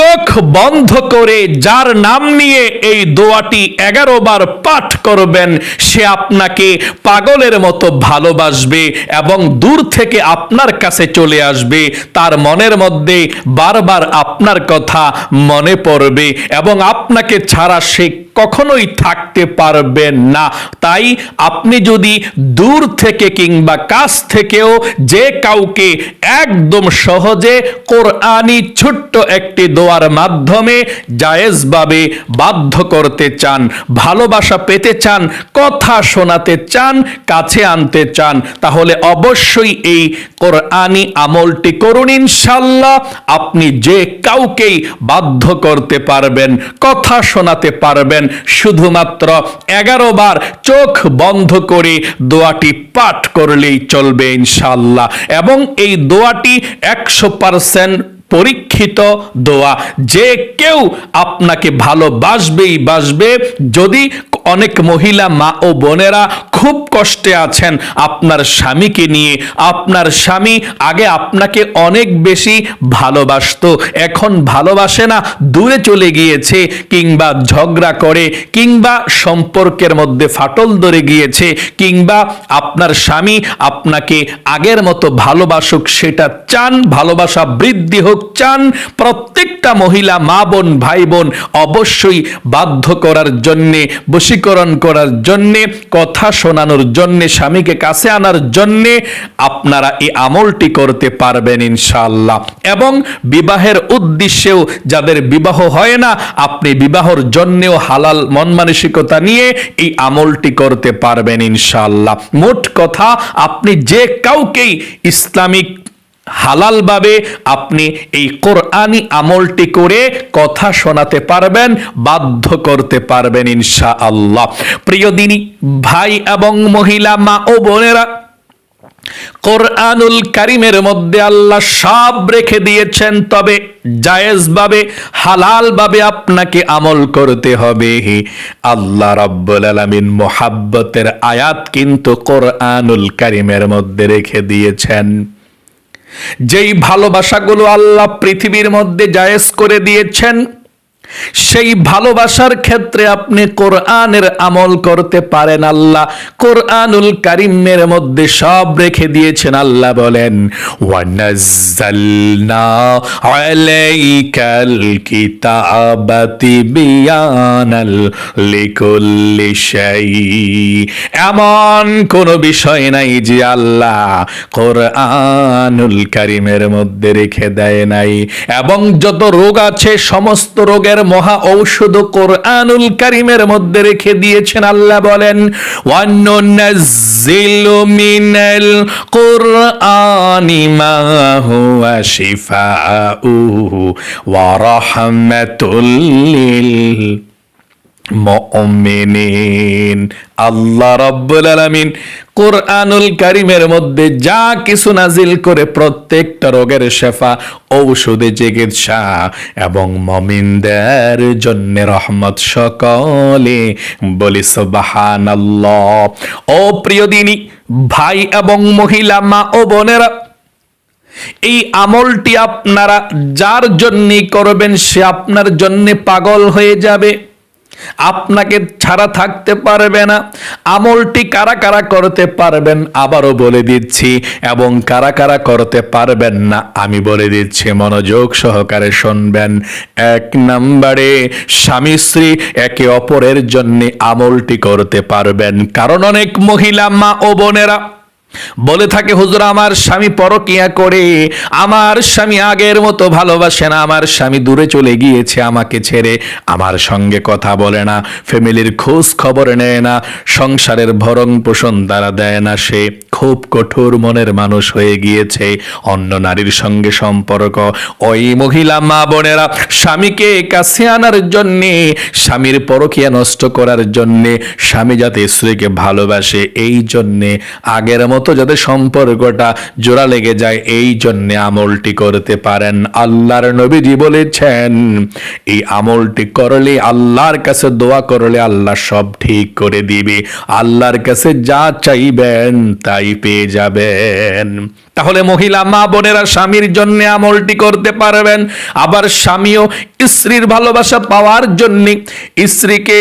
চোখ বন্ধ করে যার নাম নিয়ে এই দোয়াটি 11 বার পাঠ করবেন, সে আপনাকে পাগলের মতো ভালোবাসবে এবং দূর থেকে আপনার কাছে চলে আসবে। তার মনের মধ্যে বারবার আপনার কথা মনে পড়বে এবং আপনাকে ছাড়া সে কখনোই থাকতে পারবেন না। তাই আপনি যদি দূর থেকে কিংবা কাছ থেকেও যে কাউকে একদম সহজে কোরআনি ছোট্ট একটি দোয়ার মাধ্যমে জায়েজভাবে বাধ্য করতে চান, ভালোবাসা পেতে চান, কথা শোনাতে চান, কাছে আনতে চান, তাহলে অবশ্যই এই কোরআনি আমলটি করুন। ইনশাআল্লাহ আপনি যে কাউকেই বাধ্য করতে পারবেন, কথা শোনাতে পারবেন শুধুমাত্র 11 বার চোখ বন্ধ করে দোয়াটি পাঠ করলেই চলবে ইনশাআল্লাহ। এবং এই দোয়াটি 100% পরীক্ষিত দোয়া, যে কেউ আপনাকে ভালোবাসবেই বাসবে। যদি অনেক মহিলা মা ও বোনেরা খুব কষ্টে আছেন আপনার স্বামীকে নিয়ে, আপনার স্বামী আগে আপনাকে অনেক বেশি ভালোবাসতো, এখন ভালোবাসে না, দূরে চলে গিয়েছে, কিংবা ঝগড়া করে, কিংবা সম্পর্কের মধ্যে ফাটল ধরে গিয়েছে, কিংবা আপনার স্বামী আপনাকে আগের মতো ভালোবাসুক সেটা চান, ভালোবাসা বৃদ্ধি হোক চান, প্রত্যেকটা মহিলা মা বোন ভাই বোন অবশ্যই বাধ্য করার জন্যে, বশীকরণ করার জন্যে, কথা শোনানোর জন্যে, স্বামীকে কাছে আনার জন্যে আপনারা এই আমলটি করতে পারবেন ইনশাআল্লাহ। এবং বিবাহের উদ্দেশ্যেও যাদের বিবাহ হয় না, আপনি বিবাহর জন্যেও হালাল মন মানসিকতা নিয়ে এই আমলটি করতে পারবেন ইনশাআল্লাহ। মোট কথা, আপনি যে কাউকেই ইসলামিক হালালভাবে আপনি এই কোরআনি আমলটি করে কথা শোনাতে পারবেন, বাধ্য করতে পারবেন ইনশাআল্লাহ। প্রিয় দিনী ভাই এবং মহিলা মা ও বোনেরা, কোরআনুল কারীমের মধ্যে আল্লাহ সব রেখে দিয়েছেন, তবে জায়েজভাবে হালালভাবে আপনাকে আমল করতে হবে। আল্লাহ রাব্বুল আলামিন মোহাব্বতের আয়াত কিন্তু কোরআনুল কারীমের মধ্যে রেখে দিয়েছেন। যেই ভালোবাসাগুলো আল্লাহ পৃথিবীর মধ্যে জায়েজ করে দিয়েছেন, সেই ভালোবাসার ক্ষেত্রে আপনি কোরআনের আমল করতে পারেন। আল্লাহ কোরআনুল কারীমের মধ্যে সব রেখে দিয়েছেন। আল্লাহ বলেন, ওয়ানাজ্জালনা আলাইকাল কিতাবা তিবিয়ানাল লিকুল্লি শাই। এমন কোন বিষয় নাই যে আল্লাহ কোরআনুল কারীমের মধ্যে রেখে দেয় নাই। এবং যত রোগ আছে সমস্ত রোগের মহা ঔষধ কোরআনুল কারীমের মধ্যে রেখে দিয়েছেন। আল্লাহ বলেন, ওয়ানুনাজ্জিলু মিনাল কুরআনি মা হুয়া শিফাউ ওয়া রাহমাতুল লিল মুমিনিন। আল্লাহ রাব্বুল আলামিন কোরআনুল কারীমের মধ্যে যা কিছু নাজিল করে প্রত্যেকটা রোগের শেফা, ঔষধে চিকিৎসা এবং মুমিনদের জন্য রহমত। সকলে বলি সুবহানাল্লাহ। ও প্রিয় দিনী ভাই এবং মহিলা মা ও বোনেরা, এই আমলটি আপনারা যার জন্যই করবেন সে আপনার জন্য পাগল হয়ে যাবে, আপনাকে ছাড়া থাকতে পারবে না। আমলটি কারা কারা করতে পারবেন আবারও বলে দিচ্ছি, এবং কারা কারা করতে পারবেন না আমি বলে দিচ্ছি, মনোযোগ সহকারে শুনবেন। 1 নম্বরে স্বামী স্ত্রী একে অপরের জন্য আমলটি করতে পারবেন। কারণ অনেক মহিলা মা ও বোনেরা বলে থাকে, হুজুর আমার স্বামী পরকিয়া করে, আমার স্বামী আগের মতো ভালোবাসে না, আমার স্বামী দূরে চলে গিয়েছে আমাকে ছেড়ে, আমার সঙ্গে কথা বলে না, ফ্যামিলির খোঁজ খবর নেয় না, সংসারের ভরণ পোষণ দ্বারা দেয় না, সে খুব কঠোর মনের মানুষ হয়ে গিয়েছে, অন্য নারীর সঙ্গে সম্পর্ক। ওই মহিলা মা বোনেরা স্বামীকে কাছে আনার জন্যে, স্বামীর পরকিয়া নষ্ট করার জন্যে, স্বামী যাতে স্ত্রীকে ভালোবাসে এই জন্যে, আগের মতো যাতে সম্পর্কটা জোড়া লেগে যায় এই জন্যে আমলটি করতে পারেন। আল্লাহর নবীজি বলেছেন, এই আমলটি করলে, আল্লাহর কাছে দোয়া করলে আল্লাহ সব ঠিক করে দিবে, আল্লাহর কাছে যা চাইবেন তাই পেয়ে যাবেন। তাহলে মহিলা মা বোনেরা স্বামীর জন্য আমলটি করতে পারবেন। আবার স্বামীও স্ত্রীর ভালোবাসা পাওয়ার জন্য, স্ত্রীকে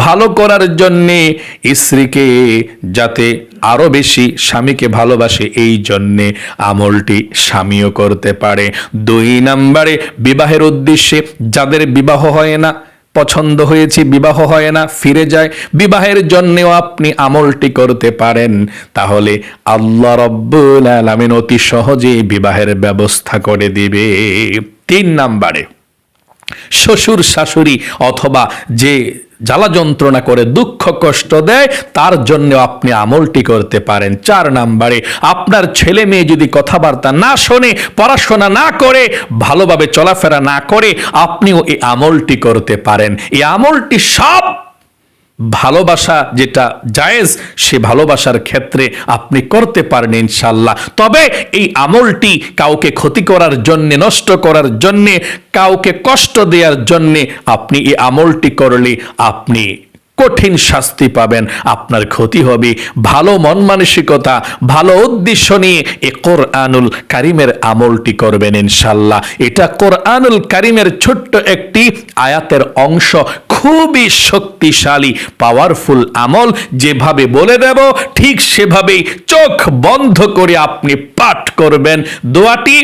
ভালো করার জন্য, স্ত্রীকে যাতে আরো বেশি স্বামীকে ভালোবাসে এই জন্যে আমলটি স্বামীও করতে পারে। 2 নম্বরে বিবাহের উদ্দেশ্যে যাদের বিবাহ হয় না, পছন্দ হয়েছে বিবাহ হয় না, ফিরে যায়, বিবাহের জন্যও আপনি আমলটি করতে পারেন। তাহলে আল্লাহ রাব্বুল আলামিন অতি সহজেই বিবাহের ব্যবস্থা করে দিবে। 3 নম্বরে শ্বশুর শাশুড়ি অথবা যে জ্বালা যন্ত্রণা করে দুঃখ কষ্ট দেয় তার জন্য আপনি আমলটি করতে পারেন। 4 নম্বরে আপনার ছেলে মেয়ে যদি কথাবার্তা না শোনে, পড়াশোনা না করে, ভালোভাবে চলাফেরা না করে, আপনিও এই আমলটি করতে পারেন। এই আমলটি সব ভালোবাসা যেটা জায়েজ সে ভালোবাসার ক্ষেত্রে আপনি করতে পারেন ইনশাআল্লাহ। তবে এই আমলটি কাউকে ক্ষতি করার জন্য, নষ্ট করার জন্য, কাউকে কষ্ট দেওয়ার জন্য আপনি এই আমলটি করলে আপনি কঠিন শাস্তি পাবেন, আপনার ক্ষতি হবে। ভালো মন মানসিকতা, ভালো উদ্দেশ্য নিয়ে এই কোরআনুল কারীমের আমলটি করবেন ইনশাআল্লাহ। এটা কোরআনুল কারীমের ছোট্ট একটি আয়াতের অংশ, খুবই শক্তিশালী পাওয়ারফুল আমল। যেভাবে বলে দেব ঠিক সেভাবেই চোখ বন্ধ করে আপনি পাঠ করবেন। দোয়াটি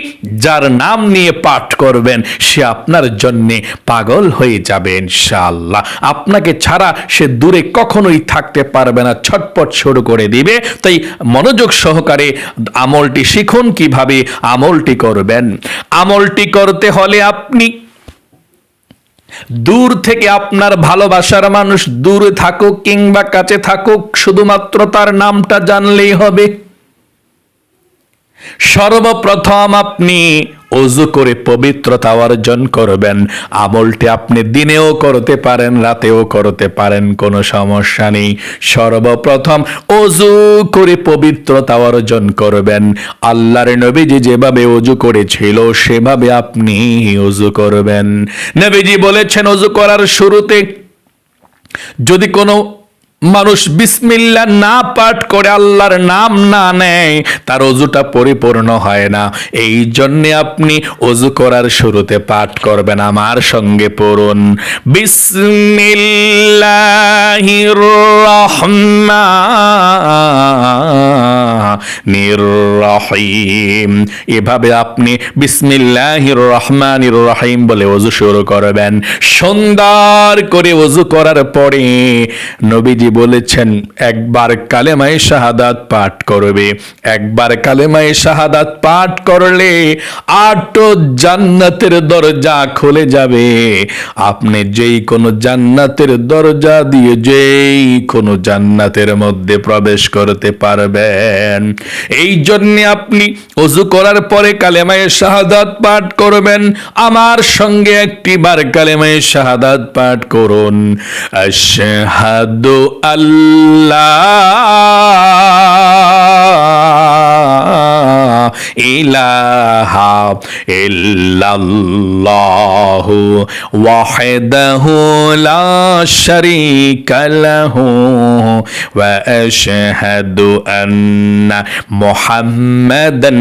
যার নাম নিয়ে পাঠ করবেন সে আপনার জন্যে পাগল হয়ে যাবে ইনশাআল্লাহ। আপনাকে ছাড়া সে দূরে কখনোই থাকতে পারবে না, ছটপট শুরু করে দিবে। তাই মনোযোগ সহকারে আমলটি শিখুন কিভাবে আমলটি করবেন। আমলটি করতে হলে আপনি দূর থেকে, আপনার ভালোবাসার মানুষ দূরে থাকুক কিংবা কাছে থাকুক, শুধুমাত্র তার নামটা জানলেই হবে। সর্বপ্রথম আপনি ওযু করে পবিত্রতা অর্জন করবেন। আমলটি আপনি দিনেও করতে পারেন, রাতেও করতে পারেন, কোনো সমস্যা নেই। সর্বপ্রথম ওযু করে পবিত্রতা অর্জন করবেন। আল্লাহর নবীজি যেভাবে ওযু করেছিল সেভাবে আপনি ওযু করবেন। নবীজি বলেছেন ওযু করার শুরুতে যদি কোনো মানুষ বিসমিল্লাহ না পাঠ করে, আল্লাহর নাম না নেয়, তার ওযুটা পরিপূর্ণ হয় না। এই জন্য আপনি ওযু করার শুরুতে পাঠ করবেন। আমার সঙ্গে পড়ুন, বিসমিল্লাহির রহমানির রহিম। এভাবে আপনি বিসমিল্লাহির রহমানির রহিম বলে ওযু শুরু করবেন। সুন্দর করে ওযু করার পরে নবীজি বলেছেন একবার কালেমায়ে শাহাদাত পাঠ করবে। একবার কালেমায়ে শাহাদাত পাঠ করলে 8 জান্নাতের দরজা খুলে যাবে। আপনি যেই কোনো জান্নাতের দরজা দিয়ে যেই কোনো জান্নাতের মধ্যে প্রবেশ করতে পারবেন। এই জন্য আপনি ওযু করার পরে কালেমায়ে শাহাদাত পাঠ করবেন। আমার সঙ্গে একটিবার কালেমায়ে শাহাদাত পাঠ করুন। আশহাদু আল্লাহ ইলাহা ইল্লাল্লাহু ওয়াহদাহু লা শারীকা লাহু ওয়া আশহাদু আন্না মুহাম্মাদান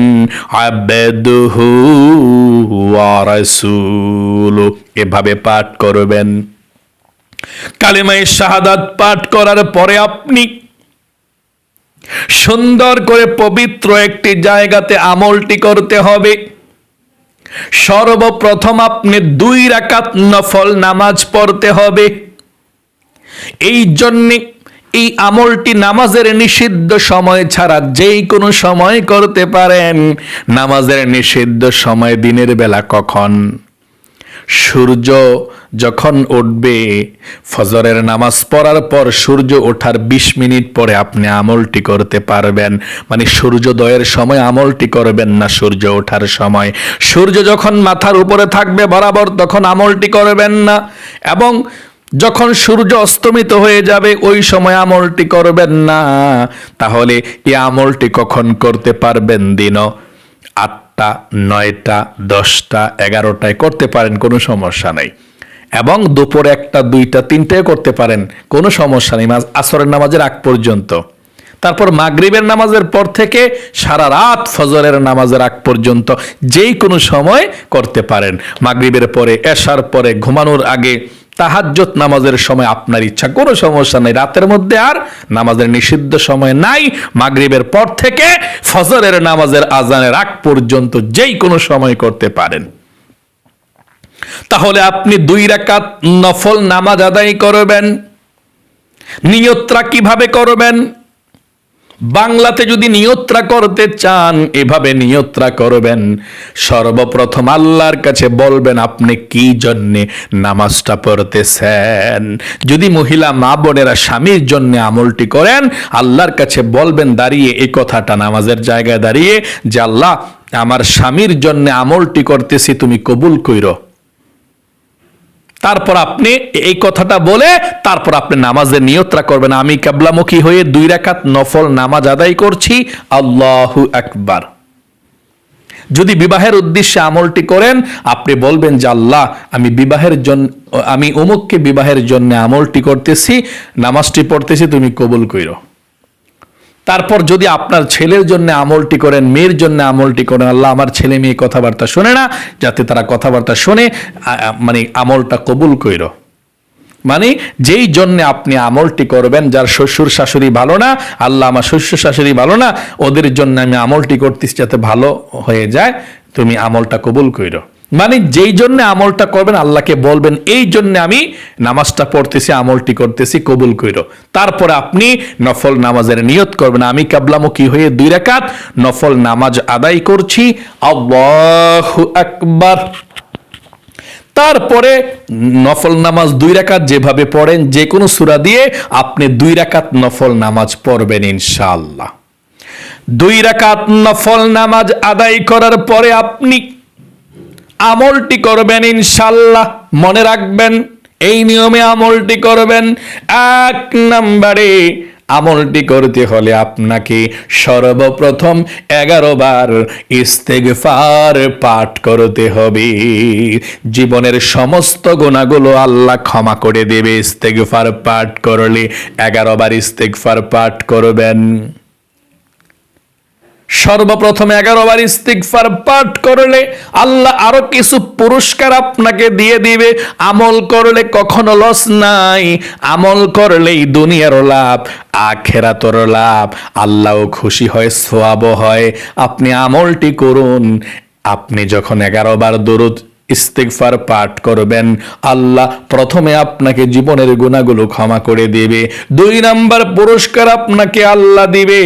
আবদুহু ওয়া রাসূলুহু। এভাবে পাঠ করবেন। কালেমায়ে শাহাদাত পাঠ করার পরে আপনি সুন্দর করে পবিত্র একটি জায়গাতে আমলটি করতে হবে। সর্বপ্রথম আপনি 2 রাকাত নফল নামাজ পড়তে হবে। এই জন্য এই আমলটি নামাজের নিষিদ্ধ সময় ছাড়া যেই কোনো সময় করতে পারেন। নামাজের নিষিদ্ধ সময় দিনের বেলা কখন? সূর্য যখন উঠবে, ফজরের নামাজ পড়ার পর সূর্য ওঠার 20 মিনিট পরে আপনি আমলটি করতে পারবেন। মানে সূর্যোদয়ের সময় আমলটি করবেন না, সূর্য ওঠার সময়। সূর্য যখন মাথার উপরে থাকবে বরাবর তখন আমলটি করবেন না, এবং যখন সূর্য অস্তমিত হয়ে যাবে ওই সময় আমলটি করবেন না। তাহলে এই আমলটি কখন করতে পারবেন? দিনও 8টা, 9টা, 10টা, 11টায় করতে পারেন, কোনো সমস্যা নেই। এবং দুপুরে 1টা, 2টা, 3টায় করতে পারেন, কোনো সমস্যা নেই, আসরের নামাজের আগ পর্যন্ত। তারপর মাগরিবের নামাজের পর থেকে সারা রাত ফজরের নামাজের আগ পর্যন্ত যেই কোনো সময় করতে পারেন। মাগরিবের পরে, এশার পরে, ঘুমানোর আগে, তাহাজ্জুদ নামাজের সময় আপনার ইচ্ছা, কোনো সমস্যা নেই। রাতের মধ্যে আর নামাজের নিষিদ্ধ সময় নাই। মাগরিবের পর থেকে ফজরের নামাজের আজানের আগ পর্যন্ত যেই কোনো সময় করতে পারেন। তাহলে আপনি 2 রাকাত নফল নামাজ আদায় করবেন। নিয়তটা কিভাবে করবেন? বাংলাতে যদি নিয়তটা করতে চান, এভাবে নিয়তটা করবেন। সর্বপ্রথম আল্লাহর কাছে বলবেন আপনি কি জন্যে নামাজটা পড়তেছেন। যদি মহিলা মা বোনেরা স্বামীর জন্য আমলটি করেন, আল্লাহর কাছে বলবেন দাঁড়িয়ে এই কথাটা, নামাজের জায়গায় দাঁড়িয়ে, যে আল্লাহ, আমার স্বামীর জন্য আমলটি করতেছি, তুমি কবুল কইরো। তারপর আপনি এই কথাটা বলে তারপর আপনি নামাজের নিয়তটা করবেন, আমি কিবলামুখী হয়ে 2 রাকাত নফল নামাজ আদায় করছি, আল্লাহু আকবার। যদি বিবাহের উদ্দেশ্যে আমলটি করেন, আপনি বলবেন যে আল্লাহ, আমি অমুককে বিবাহের জন্য আমলটি করতেছি, নামাজটি পড়তেছি, তুমি কবুল কইরো। তারপর যদি আপনার ছেলের জন্য আমলটি করেন, মেয়ের জন্য আমলটি করেন, আল্লাহ, আমার ছেলে মেয়ে কথাবার্তা শোনে না, যাতে তারা কথাবার্তা শোনে, মানে আমলটা কবুল কইরো। মানে যেই জন্য আপনি আমলটি করবেন, যার শ্বশুর শাশুড়ি ভালো না, আল্লাহ, আমার শ্বশুর শাশুড়ি ভালো না, ওদের জন্য আমি আমলটি করতেছি যাতে ভালো হয়ে যায়, তুমি আমলটা কবুল কইরো। মানে যেই জন্য আমলটা করবেন, আল্লাহকে বলবেন এই জন্য আমি নামাজটা পড়তেছি, আমলটি করতেছি, কবুল কইরো। তারপরে আপনি নফল নামাজের নিয়ত করবেন, আমি কিবলামুখী হয়ে 2 রাকাত নফল নামাজ আদায় করছি, আল্লাহু আকবার। তারপরে নফল নামাজ 2 রাকাত যেভাবে পড়েন, যে কোনো সূরা দিয়ে আপনি 2 রাকাত নফল নামাজ পড়বেন ইনশাআল্লাহ। 2 রাকাত নফল নামাজ আদায় করার পরে আপনি আমলটি করবেন ইনশাআল্লাহ। মনে রাখবেন, এই নিয়মে আমলটি করবেন। 1 নম্বরে আমলটি করতে হলে আপনাকে সর্বপ্রথম 11 বার ইস্তেগফার পাঠ করতে হবে। জীবনের সমস্ত গুনাহগুলো আল্লাহ ক্ষমা করে দেবে ইস্তেগফার পাঠ করলে। 11 বার ইস্তেগফার পাঠ করবেন। সর্বপ্রথম 11 বার ইস্তিগফার পাঠ করলে আল্লাহ আরো কিছু পুরস্কার আপনাকে দিয়ে দিবে। আমল করলে কখনো লস নাই, আমল করলেই দুনিয়ার লাভ, আখিরাতের লাভ। আল্লাহও খুশি হয়, সওয়াবও হয়। আপনি আমলটি করুন। আপনি যখন 11 বার দরুদ ইস্তিগফার পাঠ করবেন, আল্লাহ প্রথমে আপনাকে জীবনের গুনাহগুলো ক্ষমা করে দেবে। 2 নাম্বার পুরস্কার আপনাকে আল্লাহ দিবে,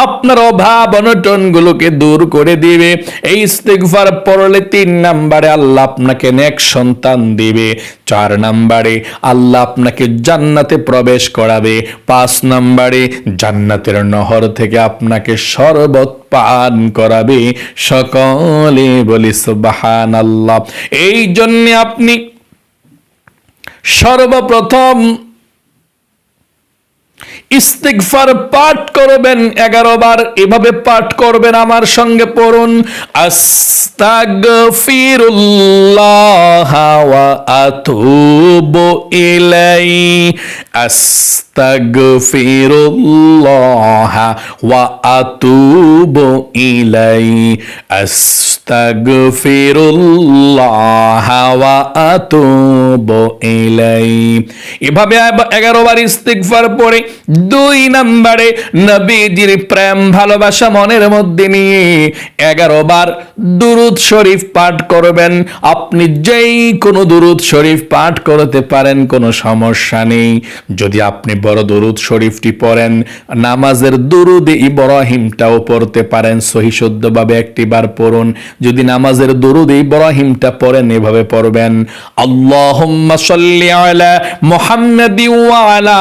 আপনার অভাব অনটনগুলোকে দূর করে দিবে। এই ইস্তিগফার পড়লে 3 নাম্বারে আল্লাহ আপনাকে নেক সন্তান দিবে। 4 নাম্বারে আল্লাহ আপনাকে জান্নাতে প্রবেশ করাবে। 5 নাম্বারে জান্নাতের নহর থেকে আপনাকে শরবত পান করাবে। সকলে বলি সুবহানাল্লাহ। এই জন্য আপনি সর্বপ্রথম ইস্তিগফার পাঠ করবেন 11 বার। এভাবে পাঠ করবেন, আমার সঙ্গে পড়ুন, আস্তাগফিরুল্লাহ ওয়া আতুবু ইলাইহি, আস্তাগফিরুল্লাহ ওয়া আতুবু ইলাইহি, আস্তাগফিরুল্লাহ ওয়া আতুবু ইলাইহি। এভাবে 11 বার ইস্তিগফার পড়ে 2 নম্বরে নবীজির প্রেম ভালোবাসা মনের মধ্যে নিয়ে 11 বার দুরূদ শরীফ পাঠ করবেন। আপনি যেই কোনো দুরূদ শরীফ পাঠ করতে পারেন, কোনো সমস্যা নেই। যদি আপনি বড় দুরূদ শরীফটি পড়েন, নামাজের দুরূদে ইব্রাহিমটাও পড়তে পারেন। সহিহ শুদ্ধভাবে একটিবার পড়ুন। যদি নামাজের দুরূদে ইব্রাহিমটা পড়েন, এভাবে পড়বেন, আল্লাহুম্মা সাল্লি আলা মুহাম্মাদি ওয়া আলা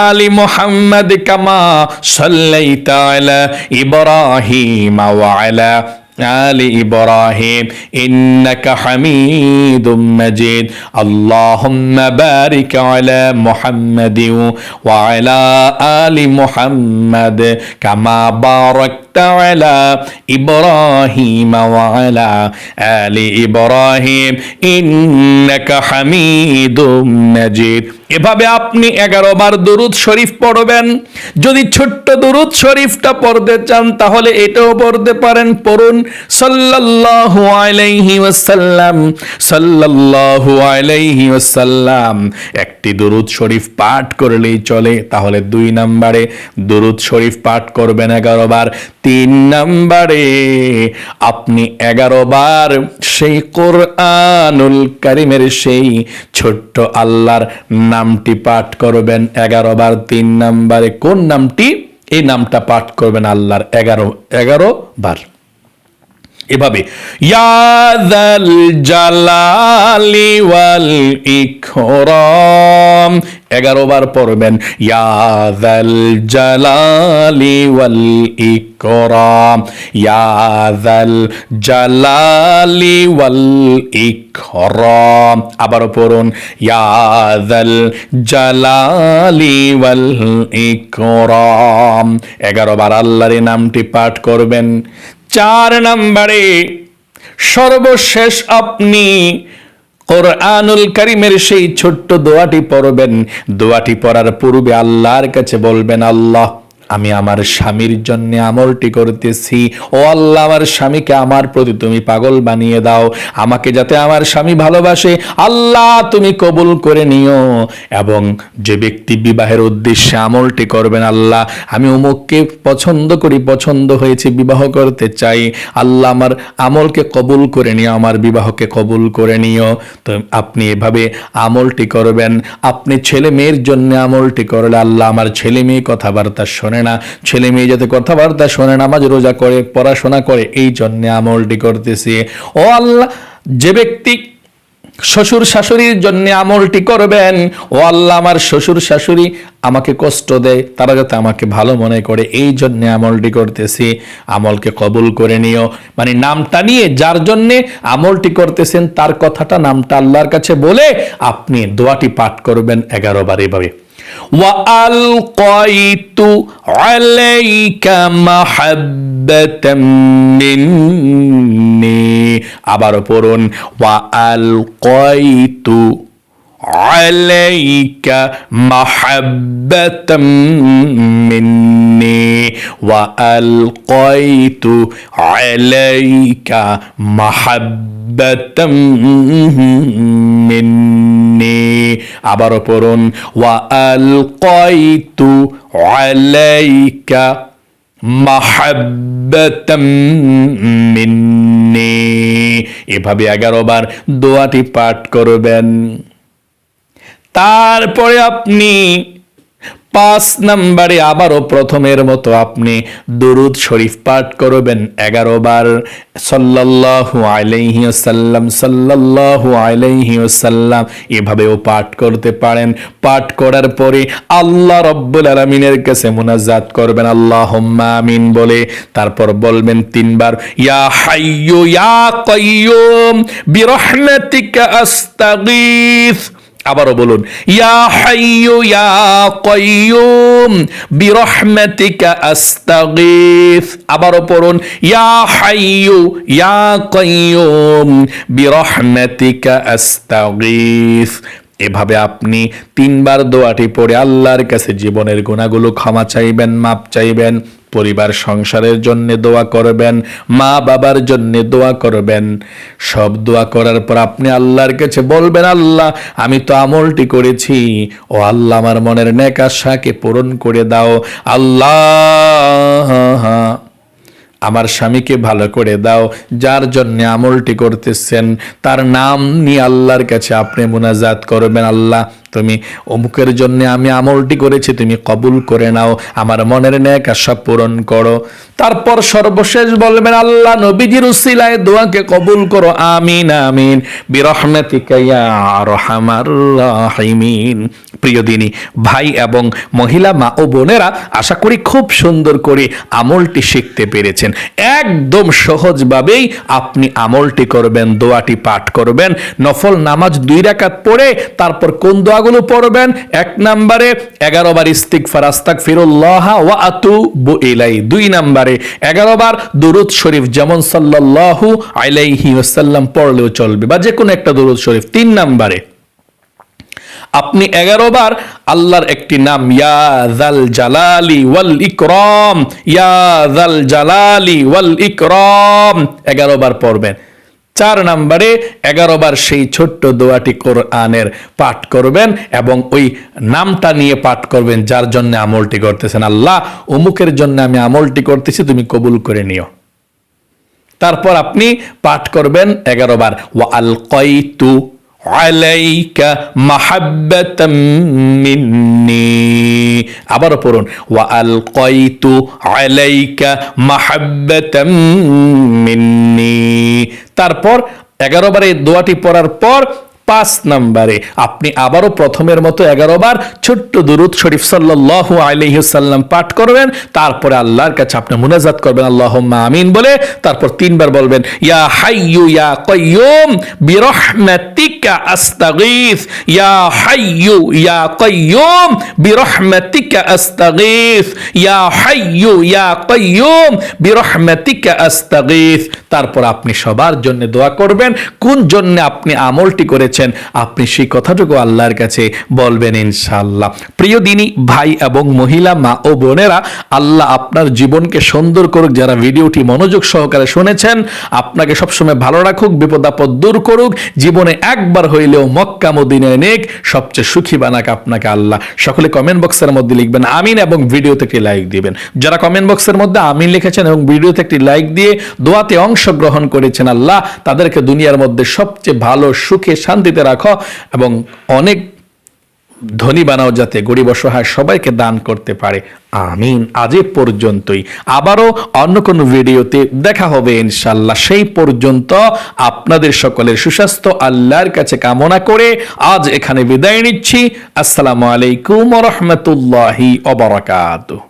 আলি মুহাম্মাদ কামা সাল্লাইতা আলা ইব্রাহিম ওয়া আলা আলি ইব্রাহিম ইন্নাকা হামিদুম মাজিদ। আল্লাহুম্মা বারিক আলা মুহাম্মাদি ওয়া আলা আলি মুহাম্মাদ কামা বারাকতা বারাকতা আলা ইব্রাহিম ওয়া আলা আলি ইব্রাহিম ইন্নাকা হামিদুম মাজিদ। এভাবে আপনি 11 বার দুরূদ শরীফ পড়বেন। যদি ছোট্ট দুরূদ শরীফটা পড়তে চান তাহলে এটাও পড়তে পারেন। পড়ুন সাল্লাল্লাহু আলাইহি ওয়াসাল্লাম, সাল্লাল্লাহু আলাইহি ওয়াসাল্লাম। একটি দুরূদ শরীফ পাঠ করলেই চলে। তাহলে 2 নম্বরে দুরূদ শরীফ পাঠ করবেন 11 বার। 3 নম্বরে আপনি 11 বার সেই কোরআনুল কারীমের সেই ছোট্ট আল্লাহর নামটি পাঠ করবেন 11 বার। 3 নম্বরে কোন নামটি? এই নামটা পাঠ করবেন আল্লাহর 11 বার। এভাবে ইয়া যাল জালালি ওয়াল ইকরাম 11 বার পড়বেন। ইয়া যাল জালালি ওয়াল ইকরাম, ইয়া যাল জালালি ওয়াল ইকরাম। আবারও পড়ুন ইয়া যাল জালালি ওয়াল ইকরাম। 11 বার আল্লাহর এই নামটি পাঠ করবেন। 4 নম্বরে সর্বশেষ আপনি কোরআনুল কারীমের সেই ছোট্ট দোয়াটি পড়বেন। দোয়াটি পড়ার পূর্বে আল্লাহর কাছে বলবেন, আল্লাহ আমি আমার স্বামীর জন্য আমলটি করতেছি। ও আল্লাহ, আমার স্বামীকে আমার প্রতি তুমি পাগল বানিয়ে দাও। আমাকে যাতে আমার স্বামী ভালোবাসে আল্লাহ তুমি কবুল করে নিও। এবং যে ব্যক্তি বিবাহের উদ্দেশ্যে আমলটি করবেন, আল্লাহ আমি অমুককে পছন্দ করি, পছন্দ হয়েছে, বিবাহ করতে চাই, আল্লাহ আমার আমলকে কবুল করে নিও, আমার বিবাহকে কবুল করে নিও। তো আপনি এভাবে আমলটি করবেন। আপনি ছেলে মেয়ের জন্য আমলটি করলে, আল্লাহ আমার ছেলে মেয়ে কথাবার্তা শোনে না, ছেলে মেয়ে যাতে কথাবার্তা শোনে, নামাজ রোজা করে, পড়াশোনা করে, এই জন্য আমলটি করতেছি। ও আল্লাহ, যে ব্যক্তি শ্বশুর শাশুড়ির জন্য আমলটি করবেন, ও আল্লাহ আমার শ্বশুর শাশুড়ি আমাকে কষ্ট দেয়, তারা যাতে আমাকে ভালো মনে করে, এই জন্য আমলটি করতেছি, আমলকে কবুল করে নিও। মানে নামটা নিয়ে যার জন্যে আমলটি করতেছেন তার কথাটা, নামটা আল্লাহর কাছে বলে আপনি দোয়াটি পাঠ করবেন 11 বার এভাবে। وَأَلْقَيْتُ عَلَيْكَ مَحَبَّةً مِّنِّي। আবারও পড়ুন وَأَلْقَيْتُ عَلَيْكَ مَحَبَّةً مِّنِّي وَأَلْقَيْتُ عَلَيْكَ مَحَبَّةً مِّنِّي। আবারও পড়ুন وَأَلْقَيْتُ عَلَيْكَ مَحَبَّةً مِّنِّي। এভাবে 11 বার দোয়াটি পাঠ করবেন। তারপরে আপনি 5 নম্বরে আবারও প্রথমের মতো আপনি দুরূদ শরীফ পাঠ করবেন 11 বার। সাল্লাল্লাহু আলাইহি ওয়াসাল্লাম, সাল্লাল্লাহু আলাইহি ওয়াসাল্লাম, এভাবেও পাঠ করতে পারেন। পাঠ করার পরে আল্লাহ রাব্বুল আলামিনের কাছে মুনাজাত করবেন আল্লাহুম্মা আমিন বলে। তারপর বলবেন 3 বার ইয়া হাইয়ু ইয়া কাইয়ুম বিরহমাতিকা আস্তাগীথ। আবারও বলুন ইয়া হাইয়ু ইয়া কাইয়ুম বিরহমাতিকা আস্তাগীথ। আবারও পড়ুন ইয়া হাইয়ু ইয়া কাইয়ুম বিরহমাতিকা আস্তাগীথ। এভাবে আপনি 3 বার দোয়াটি পড়ে আল্লাহর কাছে জীবনের গুনাহগুলো ক্ষমা চাইবেন, মাপ চাইবেন, পরিবার সংসারের জন্য দোয়া করবেন, মা বাবার জন্য দোয়া করবেন। সব দোয়া করার পর আপনি আল্লাহর কাছে বলবেন, আল্লাহ আমি তো আমলটি করেছি, ও আল্লাহ আমার মনের নেক আশাকে পূরণ করে দাও। আল্লাহ আমার স্বামীকে ভালো করে দাও। যার জন্য আমলটি করতেছেন তার নাম নিয়ে আল্লাহর কাছে আপনি মুনাজাত করবেন, আল্লাহ তুমি অমুকের জন্য আমি আমলটি করেছি, তুমি কবুল করে নাও, আমার মনের নেক আশা পূরণ করো। তারপর সর্বশেষ বলবেন আল্লাহ নবীজির উসিলায় দোয়াকে কবুল করো, আমিন আমিন বিরহমাতিকা ইয়া আরহামার রাহিমিন। প্রিয় দিনী ভাই এবং মহিলা মা ও বোনেরা, আশা করি খুব সুন্দর করে আমলটি শিখতে পেরেছেন। একদম সহজভাবেই আপনি আমলটি করবেন, দোয়াটি পাঠ করবেন। নফল নামাজ 2 রাকাত পড়ে তারপর কোন দোয়া দোয়াগুলো পড়বেন। 1 নম্বরে 11 বার ইস্তিগফার আস্তাগফিরুল্লাহ ওয়া আতুবু ইলাই। 2 নম্বরে 11 বার দুরূদ শরীফ যেমন সাল্লাল্লাহু আলাইহি ওয়াসাল্লাম পড়লেও চলবে, বা যে কোনো একটা দুরূদ শরীফ। 3 নম্বরে আপনি 11 বার আল্লাহর একটি নাম ইয়া যাল জালালি ওয়াল ইকরাম, ইয়া যাল জালালি ওয়াল ইকরাম 11 বার পড়বেন। 4 নম্বরে 11 বার সেই ছোট্ট দোয়াটি কোরআনের পাঠ করবেন এবং ওই নামটা নিয়ে পাঠ করবেন যার জন্য আমলটি করতেছেন। আল্লাহ অমুকের জন্য আমি আমলটি করতেছি, তুমি কবুল করে নিও। তারপর আপনি পাঠ করবেন 11 বার ওয়া আলকাইতু আলাইকা মাহাব্বাতাম মিন্নি। আবারও পড়ুন ওয়া আলকাইতু আলাইকা মাহাব্বাতাম মিন্নি। তারপর 11 বার এই দোয়াটি পড়ার পর 5 নম্বরে আপনি আবারও প্রথমের মতো 11 বার ছোট্ট দুরূদ শরীফ সাল্লাল্লাহু আলাইহি ওয়াসাল্লাম পাঠ করবেন। তারপরে আল্লাহর কাছে আপনি মুনাজাত করবেন আল্লাহুম্মা আমিন বলে। তারপর 3 বার বলবেন ইয়া হাইয়ু ইয়া কাইয়ুম বিরহমাতিকা আস্তাগীথ, ইয়া হাইয়ু ইয়া কাইয়ুম বিরহমাতিকা আস্তাগীথ, ইয়া হাইয়ু ইয়া কাইয়ুম বিরহমাতিকা আস্তাগীথ। তারপর আপনি সবার জন্য দোয়া করবেন, কোন জন্য আপনি আমলটি করেছেন আপনি সেই কথাটুকু আল্লাহর কাছে বলবেন ইনশাআল্লাহ। প্রিয় দিনী ভাই এবং মহিলা মা ও বোনেরা, আল্লাহ আপনার জীবনকে সুন্দর করুক। যারা ভিডিওটি মনোযোগ সহকারে শুনেছেন, আপনাকে সবসময় ভালো রাখুক, বিপদ আপদ দূর করুক, জীবনে একবার হইলেও মক্কা মদিনায় নেক, সবচেয়ে সুখী বানাক আপনাকে আল্লাহ। সকলে কমেন্ট বক্সের মধ্যে লিখবেন আমিন এবং ভিডিওতে একটি লাইক দিবেন। যারা কমেন্ট বক্সের মধ্যে আমিন লিখেছেন এবং ভিডিওতে একটি লাইক দিয়ে দোয়াতে অংশগ্রহণ করেছেন, আল্লাহ তাদেরকে দুনিয়ার মধ্যে সবচেয়ে ভালো সুখে শান্তিতে রাখো এবং অনেক ধনী বানাও, যাতে গরিব অসহায় সবাইকে দান করতে পারে। আমিন। আজ এ পর্যন্তই, আবারও অন্য কোনো ভিডিওতে দেখা হবে ইনশাআল্লাহ। সেই পর্যন্ত আপনাদের সকলের সুস্বাস্থ্য আল্লাহর কাছে কামনা করে আজ এখানে বিদায় নিচ্ছি। আসসালামু আলাইকুম ওয়া রাহমাতুল্লাহি ওয়া বারাকাতুহু।